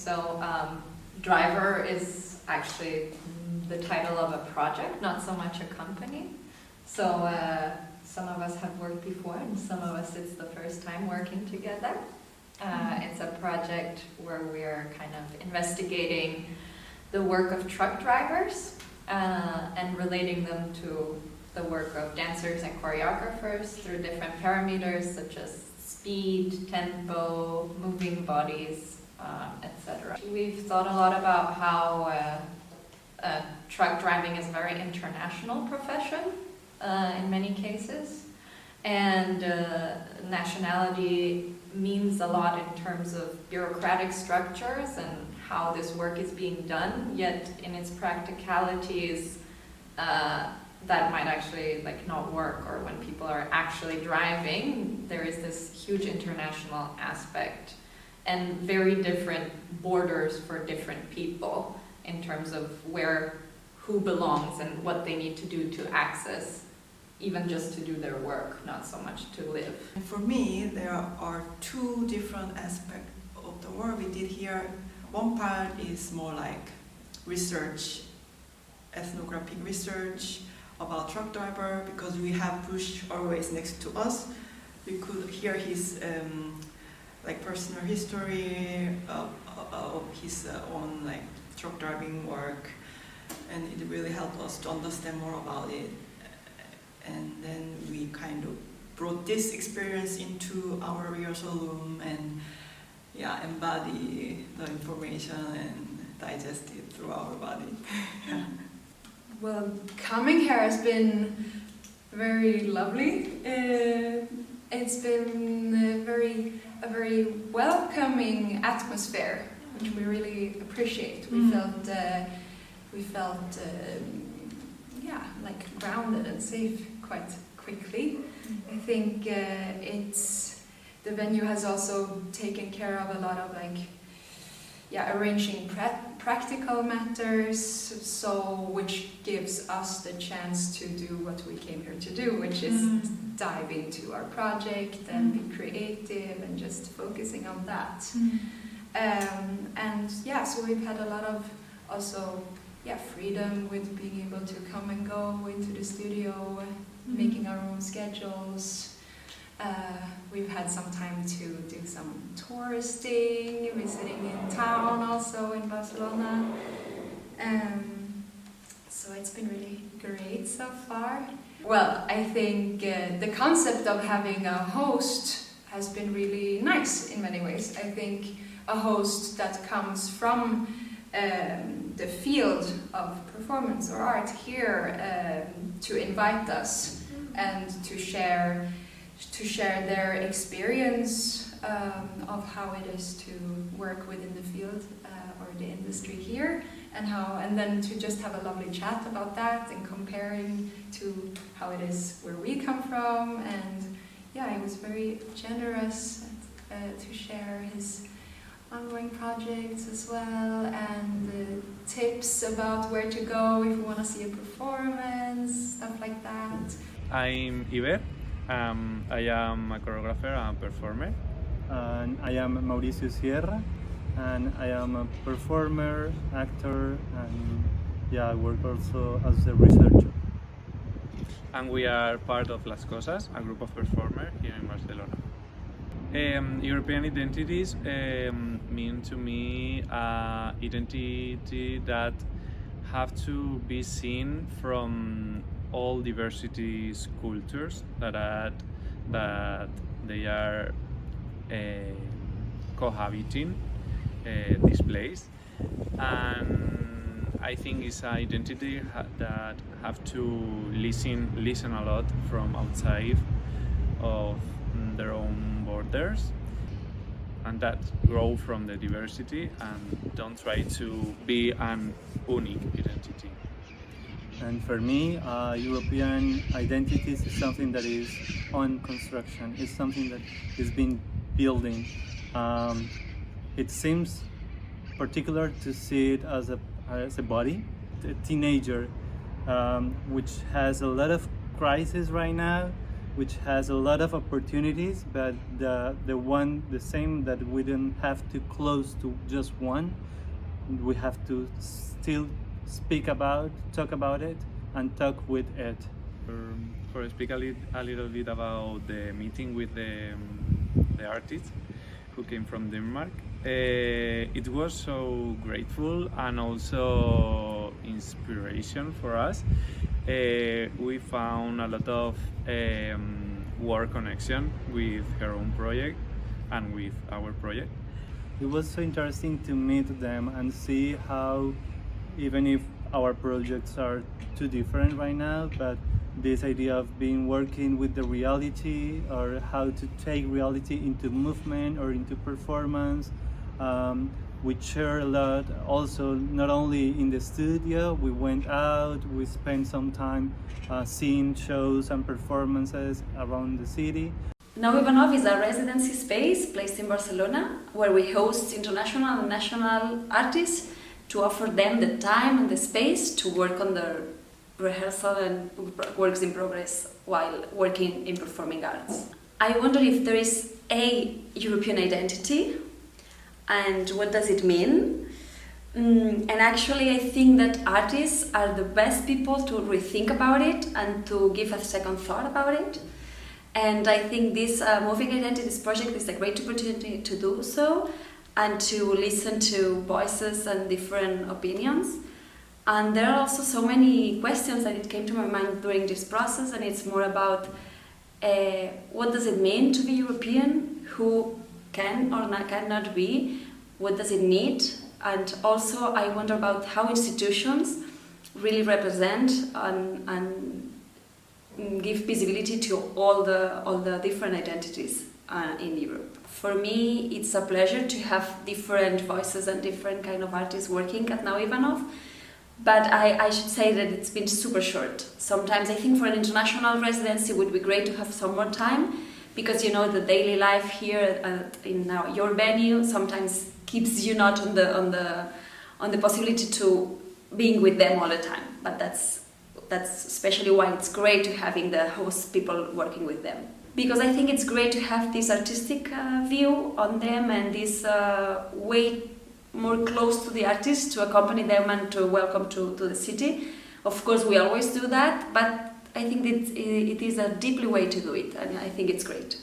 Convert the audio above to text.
So driver is actually the title of a project, not so much a company. So some of us have worked before, and some of us it's the first time working together. It's a project where we're kind of investigating the work of truck drivers and relating them to the work of dancers and choreographers through different parameters such as speed, tempo, moving bodies, etc. We've thought a lot about how truck driving is a very international profession in many cases, and nationality means a lot in terms of bureaucratic structures and how this work is being done, yet in its practicalities that might actually not work, or when people are actually driving there is this huge international aspect and very different borders for different people in terms of who belongs and what they need to do to access, even just to do their work, not so much to live. For me, there are two different aspects of the work we did here. One part is more like research, ethnographic research about truck driver, because we have Bush always next to us. We could hear his personal history of his own truck driving work, and it really helped us to understand more about it. And then we kind of brought this experience into our rehearsal room and embody the information and digest it through our body. Well, coming here has been very lovely. It's been a very welcoming atmosphere, which we really appreciate. We felt grounded and safe quite quickly. I think the venue has also taken care of a lot of arranging practical matters, which gives us the chance to do what we came here to do, which is dive into our project and be creative and just focusing on that. So we've had a lot of also freedom with being able to come and go into the studio, making our own schedules. We've had some time to do some touristing, visiting in town also in Barcelona. So it's been really great so far. Well, I think the concept of having a host has been really nice in many ways. I think a host that comes from the field of performance or art here to invite us and to share their experience of how it is to work within the field or the industry here, and then to just have a lovely chat about that and comparing to how it is where we come from. And he was very generous to share his ongoing projects as well, and tips about where to go if you want to see a performance, stuff like that. I'm Iver. I am a choreographer and performer. And I am Mauricio Sierra, and I am a performer, actor, and I work also as a researcher. And we are part of Las Cosas, a group of performers here in Barcelona. European identities mean to me identity that have to be seen from all diversities cultures that they are cohabiting this place, and I think it's an identity that have to listen a lot from outside of their own borders, and that grow from the diversity and don't try to be an unique identity. And for me, European identities is something that is on construction. It's something that is been building. It seems particular to see it as a body, a teenager, which has a lot of crisis right now, which has a lot of opportunities, but the same that we don't have to close to just one. We have to still talk about it, and talk with it. For speak a little bit about the meeting with the artists who came from Denmark. It was so grateful and also inspiration for us. We found a lot of work connection with her own project and with our project. It was so interesting to meet them and see how, even if our projects are too different right now, but this idea of working with the reality, or how to take reality into movement or into performance. We share a lot also, not only in the studio. We went out, we spent some time seeing shows and performances around the city. Nau Ivanow is a residency space placed in Barcelona where we host international and national artists to offer them the time and the space to work on their rehearsal and works in progress while working in performing arts. I wonder if there is a European identity and what does it mean? And actually I think that artists are the best people to rethink about it and to give a second thought about it. And I think this Moving Identities project is a great opportunity to do so and to listen to voices and different opinions. And there are also so many questions that it came to my mind during this process, and it's more about what does it mean to be European, who can or cannot be, what does it need, and also I wonder about how institutions really represent and give visibility to all the different identities in Europe. For me, it's a pleasure to have different voices and different kind of artists working at Nau Ivanow, but I should say that it's been super short. Sometimes I think for an international residency it would be great to have some more time, because you know the daily life here in your venue sometimes keeps you not on the possibility to being with them all the time. But that's especially why it's great to having the host people working with them. Because I think it's great to have this artistic view on them and this way more close to the artists, to accompany them and to welcome to the city. Of course, we always do that, but I think it is a deeply way to do it, and I think it's great.